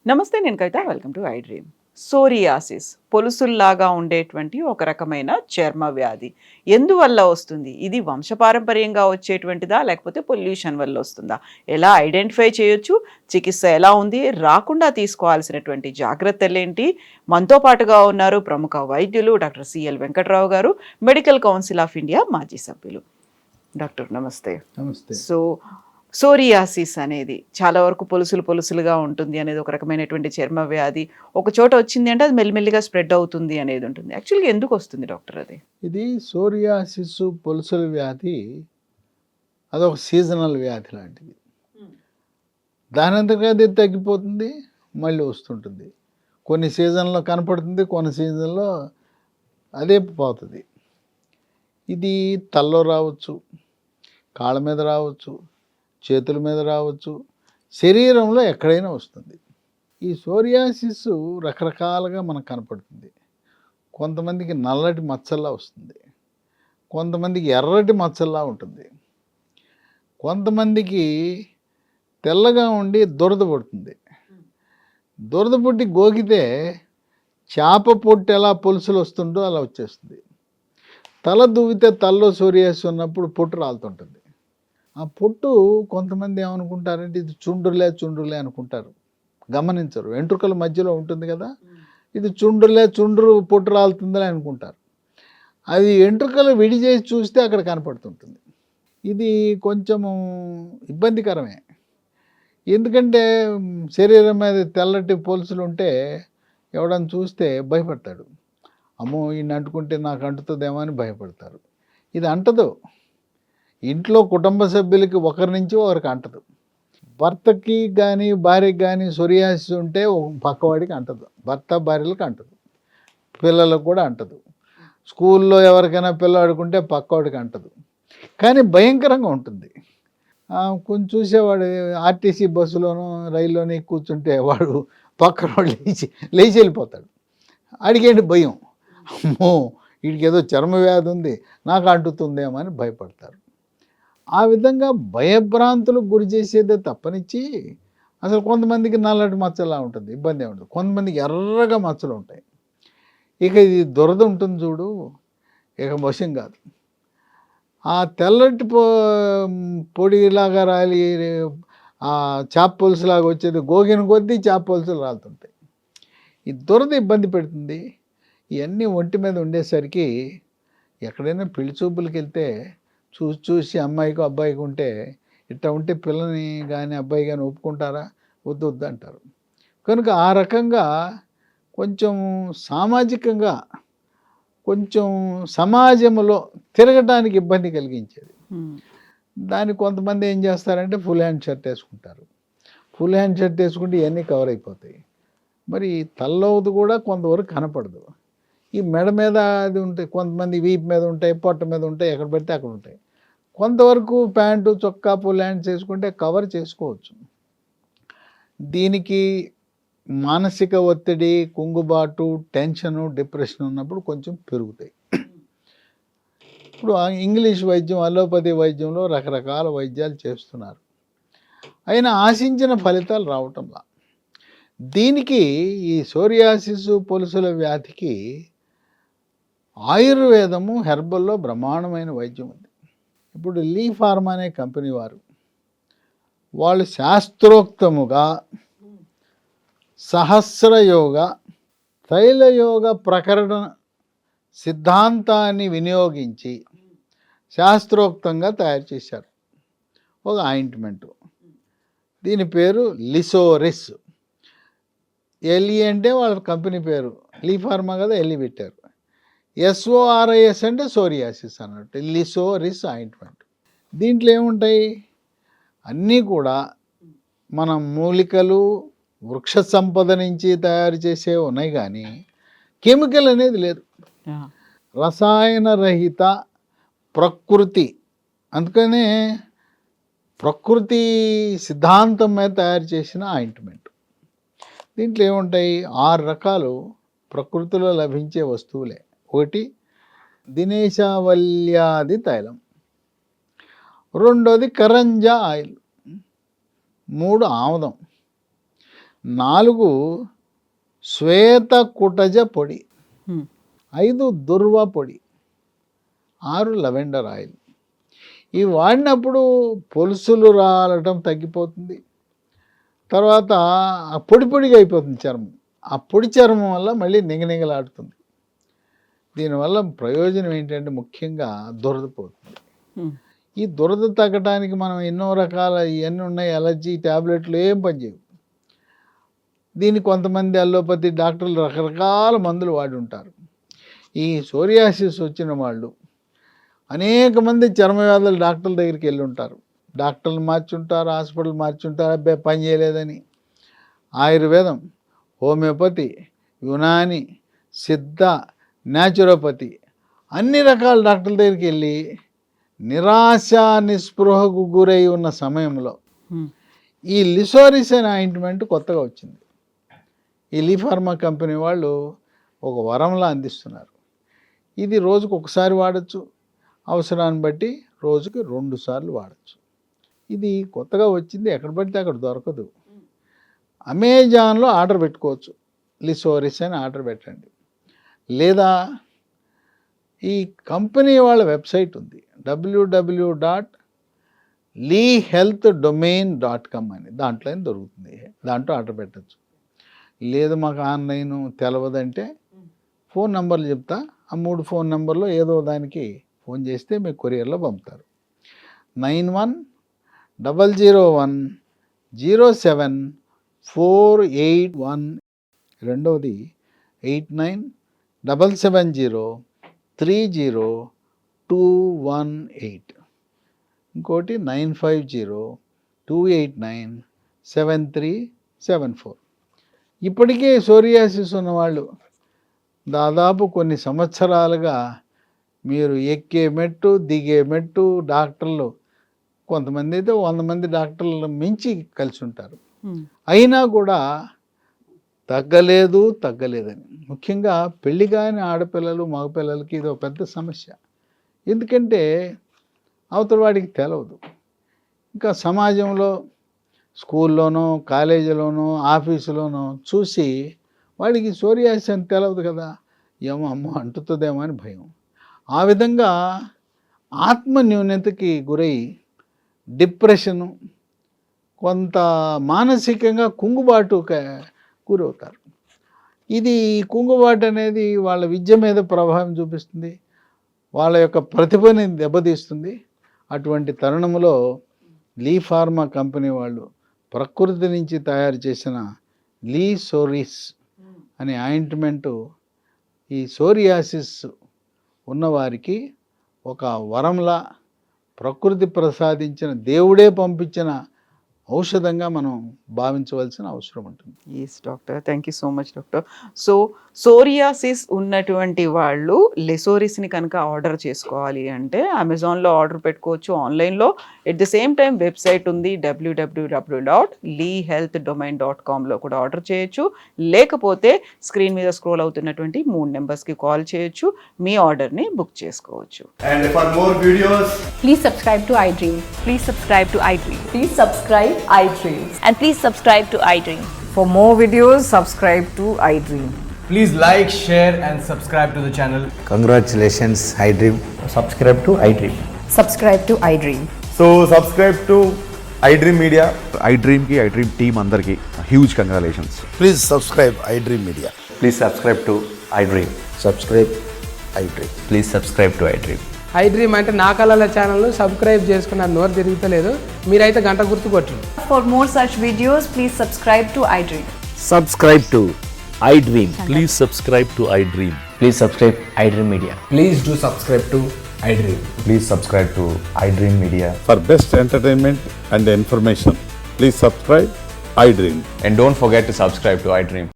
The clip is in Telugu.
నమస్తే, నేను Kavitha. Welcome to iDream. Psoriasis పొలుసుల్లాగా ఉండేటువంటి ఒక రకమైన చర్మ వ్యాధి. ఎందువల్ల వస్తుంది? ఇది వంశపారంపర్యంగా వచ్చేటువంటిదా, లేకపోతే పొల్యూషన్ వల్ల వస్తుందా? ఎలా ఐడెంటిఫై చేయొచ్చు? చికిత్స ఎలా ఉంది? రాకుండా తీసుకోవాల్సినటువంటి జాగ్రత్తలేంటి? మనతో పాటుగా ఉన్నారు ప్రముఖ వైద్యులు డాక్టర్ సిఎల్ వెంకట్రావు గారు, మెడికల్ కౌన్సిల్ ఆఫ్ ఇండియా మాజీ సభ్యులు. డాక్టర్ నమస్తే. నమస్తే. సో సోరియాసిస్ అనేది చాలా వరకు పొలుసులుగా ఉంటుంది అనేది ఒక రకమైనటువంటి చర్మ వ్యాధి. ఒక చోట వచ్చింది అంటే అది మెల్లిమెల్లిగా స్ప్రెడ్ అవుతుంది అనేది ఉంటుంది. యాక్చువల్గా ఎందుకు వస్తుంది డాక్టర్ అది? ఇది సోరియాసిస్ పొలుసుల వ్యాధి, అదొక సీజనల్ వ్యాధి లాంటిది. దాని అంతగా అది తగ్గిపోతుంది, మళ్ళీ వస్తుంటుంది. కొన్ని సీజన్లో కనపడుతుంది, కొన్ని సీజన్లో అదే పోతుంది. ఇది తలలో రావచ్చు, కాళ్ళ మీద రావచ్చు, చేతుల మీద రావచ్చు, శరీరంలో ఎక్కడైనా వస్తుంది. ఈ సోరియాసిస్ రకరకాలుగా మనకు కనపడుతుంది. కొంతమందికి నల్లటి మచ్చల్లా వస్తుంది, కొంతమందికి ఎర్రటి మచ్చల్లా ఉంటుంది, కొంతమందికి తెల్లగా ఉండి దురద పడుతుంది. దురద పుట్టి గోకితే చేప పొట్టు ఎలా పొలుసులు వస్తుందో అలా వచ్చేస్తుంది. తల దువ్వితే తలలో సోరియాసిస్ ఉన్నప్పుడు పొట్టు రాలుతుంటుంది. ఆ పొట్టు కొంతమంది ఏమనుకుంటారంటే ఇది చుండ్రులే అనుకుంటారు, గమనించరు. వెంట్రుకల మధ్యలో ఉంటుంది కదా, ఇది చుండ్రు పొట్టు రాలుతుందని అనుకుంటారు. అది వెంట్రుకలు విడి చేసి చూస్తే అక్కడ కనపడుతుంటుంది. ఇది కొంచెము ఇబ్బందికరమే. ఎందుకంటే శరీరం మీద తెల్లటి పొలుసులు ఉంటే ఎవడని చూస్తే భయపడతాడు. అమ్మో ఈయన అంటుకుంటే నాకు అంటుతుందేమో అని భయపడతారు. ఇది అంటదు. ఇంట్లో కుటుంబ సభ్యులకి ఒకరి నుంచి ఒకరికి అంటదు. భర్తకి కానీ భార్యకి కానీ సోరియాసిస్ ఉంటే పక్కవాడికి అంటదు, భర్త భార్యలకు అంటదు, పిల్లలకు కూడా అంటదు. స్కూల్లో ఎవరికైనా పిల్లవాడుకుంటే పక్కవాడికి అంటదు. కానీ భయంకరంగా ఉంటుంది. కొంచెం చూసేవాడు ఆర్టీసీ బస్సులోనూ రైల్లోనే కూర్చుంటే వాడు పక్కన వాడు లేచి వెళ్ళిపోతాడు. అడిగేంటి భయం, అమ్మో వీడికి ఏదో చర్మ వ్యాధి ఉంది, నాకు అంటుతుందేమో అని భయపడతారు. ఆ విధంగా భయభ్రాంతులకు గురి చేసేదే తప్పనిచ్చి అసలు కొంతమందికి నల్లటి మచ్చలా ఉంటుంది, ఇబ్బంది ఉంటుంది. కొంతమందికి ఎర్రగా మచ్చలు ఉంటాయి. ఇక ఇది దురద ఉంటుంది చూడు, ఇక వశం కాదు. ఆ తెల్లటి పొడిలాగా రాలి ఆ చేప పులుసులాగా వచ్చేది గోగిన కొద్దీ చేప పులుసులు రాలుతుంటాయి. ఈ దురద ఇబ్బంది పెడుతుంది. ఇవన్నీ ఒంటి మీద ఉండేసరికి ఎక్కడైనా పెళ్లి చూపులకి వెళ్తే చూసి అమ్మాయికి అబ్బాయికి ఉంటే ఇట్లా ఉంటే పిల్లని కానీ అబ్బాయి కానీ ఒప్పుకుంటారా? వద్దు అంటారు. కనుక ఆ రకంగా కొంచెం సామాజికంగా కొంచెం సమాజంలో తిరగటానికి ఇబ్బంది కలిగించేది. దానికి కొంతమంది ఏం చేస్తారంటే ఫుల్ హ్యాండ్ షర్ట్ వేసుకుంటారు. ఫుల్ హ్యాండ్ షర్ట్ వేసుకుంటే ఇవన్నీ కవర్ అయిపోతాయి. మరి తల్లవుది కూడా కొంతవరకు కనపడదు. ఈ మెడ మీద అది ఉంటాయి, కొంతమంది వీపు మీద ఉంటాయి, పొట్ట మీద ఉంటాయి, ఎక్కడ పెడితే అక్కడ ఉంటాయి. కొంతవరకు ప్యాంటు చొక్కా ఫుల్ హ్యాండ్స్ వేసుకుంటే కవర్ చేసుకోవచ్చు. దీనికి మానసిక ఒత్తిడి, కుంగుబాటు, టెన్షను, డిప్రెషన్ ఉన్నప్పుడు కొంచెం పెరుగుతాయి. ఇప్పుడు ఇంగ్లీష్ వైద్యం, అలోపతి వైద్యంలో రకరకాల వైద్యాలు చేస్తున్నారు, అయినా ఆశించిన ఫలితాలు రావటంలా. దీనికి ఈ సోరియాసిస్ పొలుసుల వ్యాధికి ఆయుర్వేదము, హెర్బల్లో బ్రహ్మాండమైన వైద్యం ఉంది. ఇప్పుడు లీ ఫార్మా అనే కంపెనీ వాళ్ళు శాస్త్రోక్తముగా సహస్రయోగ తైలయోగ ప్రకరణ సిద్ధాంతాన్ని వినియోగించి శాస్త్రోక్తంగా తయారు చేశారు ఒక ఆయింట్మెంటు. దీని పేరు లిసోరిస్. ఎల్ఈ అంటే వాళ్ళ కంపెనీ పేరు, లీ ఫార్మా కదా ఎల్ఈ పెట్టారు. ఎస్ఓఆర్ఐఎస్ అంటే సోరియాసిస్ అన్నట్టు, లిసోరిస్ ఆయింట్మెంట్. దీంట్లో ఏముంటాయి? అన్నీ కూడా మన మూలికలు, వృక్ష సంపద నుంచి తయారు చేసే ఉన్నాయి, కానీ కెమికల్ అనేది లేదు. రసాయన రహిత ప్రకృతి, అందుకనే ప్రకృతి సిద్ధాంతం మీద తయారు చేసిన ఆయింట్మెంట్. దీంట్లో ఏముంటాయి? 6 రకాలు ప్రకృతిలో లభించే వస్తువులే. ఒకటి దినేశవల్యాది తైలం, రెండోది కరంజా ఆయిల్, 3 ఆముదం, 4 శ్వేత కుటజ పొడి, 5 దుర్వ పొడి, 6 లవెండర్ ఆయిల్. ఇవి వాడినప్పుడు పొలుసులు రాలటం తగ్గిపోతుంది. తర్వాత పొడి పొడిగా అయిపోతుంది చర్మం. ఆ పొడి చర్మం వల్ల మళ్ళీ నిగనిగలాడుతుంది. దీనివల్ల ప్రయోజనం ఏంటంటే ముఖ్యంగా దురద పోతుంది. ఈ దురద తగ్గడానికి మనం ఎన్నో రకాల ఇవన్నీ ఉన్నాయి, అలర్జీ ట్యాబ్లెట్లు ఏం పనిచేయవు. దీన్ని కొంతమంది అల్లోపతి డాక్టర్లు రకరకాల మందులు వాడి ఉంటారు. ఈ సోరియాసిస్ వచ్చిన వాళ్ళు అనేక మంది చర్మ వ్యాధుల డాక్టర్ల దగ్గరికి వెళ్ళి ఉంటారు. డాక్టర్లు మార్చుంటారు, హాస్పిటల్ మార్చుంటారు, అబ్బాయి పని చేయలేదని. ఆయుర్వేదం, హోమియోపతి, యునాని, సిద్ధ, న్యాచురోపతి అన్ని రకాల డాక్టర్ల దగ్గరికి వెళ్ళి నిరాశ నిస్పృహకు గురై ఉన్న సమయంలో ఈ లిసోరిస్ అనే ఆయింట్మెంట్ కొత్తగా వచ్చింది. ఈ లీ ఫార్మా కంపెనీ వాళ్ళు ఒక వరంలా అందిస్తున్నారు. ఇది రోజుకు ఒకసారి వాడచ్చు, అవసరాన్ని బట్టి రోజుకి 2 సార్లు వాడచ్చు. ఇది కొత్తగా వచ్చింది, ఎక్కడ పడితే అక్కడ దొరకదు. అమెజాన్లో ఆర్డర్ పెట్టుకోవచ్చు, లిసోరిస్ అని ఆర్డర్ పెట్టండి. లేదా ఈ కంపెనీ వాళ్ళ వెబ్సైట్ ఉంది, www.leehealthdomain.com అని, దాంట్లో దొరుకుతుంది. దాంట్లో ఆర్డర్ పెట్టచ్చు. లేదు మాకు ఆన్లైన్ తెలవదంటే ఫోన్ నెంబర్లు చెప్తా, ఆ 3 ఫోన్ నెంబర్లో ఏదో దానికి ఫోన్ చేస్తే మీకు కొరియర్లో పంపుతారు. 9100107481, రెండవది 8977030218, ఇంకోటి 9502897374. ఇప్పటికే సోరియాసిస్ ఉన్నవాళ్ళు దాదాపు కొన్ని సంవత్సరాలుగా మీరు ఎక్కే మెట్టు దిగే మెట్టు డాక్టర్లు కొంతమంది అయితే 100 మంది డాక్టర్లు మించి కలిసి ఉంటారు. అయినా కూడా తగ్గలేదని. ముఖ్యంగా పెళ్లి కాని ఆడపిల్లలు మగపిల్లలకి ఇది ఒక పెద్ద సమస్య. ఎందుకంటే అవతల వాడికి తెలవదు. ఇంకా సమాజంలో స్కూల్లోనో కాలేజీలోనో ఆఫీసులోనో చూసి వాడికి సోరియాసిస్ అని తెలవదు కదా, ఏమో అమ్మో అంటుతుందేమో అని భయం. ఆ విధంగా ఆత్మ న్యూనతకి గురై డిప్రెషను, కొంత మానసికంగా కుంగుబాటు గురవుతారు. ఇది కుంగుబాటు అనేది వాళ్ళ విద్య మీద ప్రభావం చూపిస్తుంది, వాళ్ళ యొక్క ప్రతిభని దెబ్బతీస్తుంది. అటువంటి తరుణంలో లీ ఫార్మా కంపెనీ వాళ్ళు ప్రకృతి నుంచి తయారు చేసిన లిసోరిస్ అనే ఆయింట్మెంటు ఈ సోరియాసిస్ ఉన్నవారికి ఒక వరంలా, ప్రకృతి ప్రసాదించిన, దేవుడే పంపించిన ఔషధంగా మనం భావించవలసిన అవసరం ఉంటుంది. Yes doctor, thank you so much doctor. So psoriasis ఉన్నటువంటి వాళ్ళు లిసోరిస్ని కనుక ఆర్డర్ చేసుకోవాలి అంటే అమెజాన్లో ఆర్డర్ పెట్టుకోవచ్చు, ఆన్లైన్లో. At the same time website ఉంది, www.leehealthdomain.comలో కూడా ఆర్డర్ చేయొచ్చు. లేకపోతే స్క్రీన్ మీద స్క్రోల్ అవుతున్నటువంటి 3 నెంబర్స్కి కాల్ చేయొచ్చు, మీ ఆర్డర్ని బుక్ చేసుకోవచ్చు. And for more videos, Please subscribe to iDream. Please subscribe to iDream. Please subscribe iDream. And please subscribe to iDream. For more videos, subscribe to iDream. please like, share and subscribe to the channel. Congratulations, iDream. Subscribe to iDream. Subscribe to iDream. So subscribe to iDream Media. iDream ki iDream team andarki huge congratulations. Please subscribe iDream Media. Please subscribe to iDream. Subscribe iDream. Please subscribe to iDream. iDream అంటే నా కళల ఛానల్ను సబ్స్క్రైబ్ చేసుకున్న నోరు తిరుగుతలేదు, మీరైతే గంట గుర్తు కొట్టండి. For more such videos, please subscribe to iDream. Subscribe to iDream. Please subscribe to iDream. Please subscribe iDream Media. Please do subscribe to iDream. Please subscribe to iDream Media. For best entertainment and information, please subscribe iDream. And don't forget to subscribe to iDream.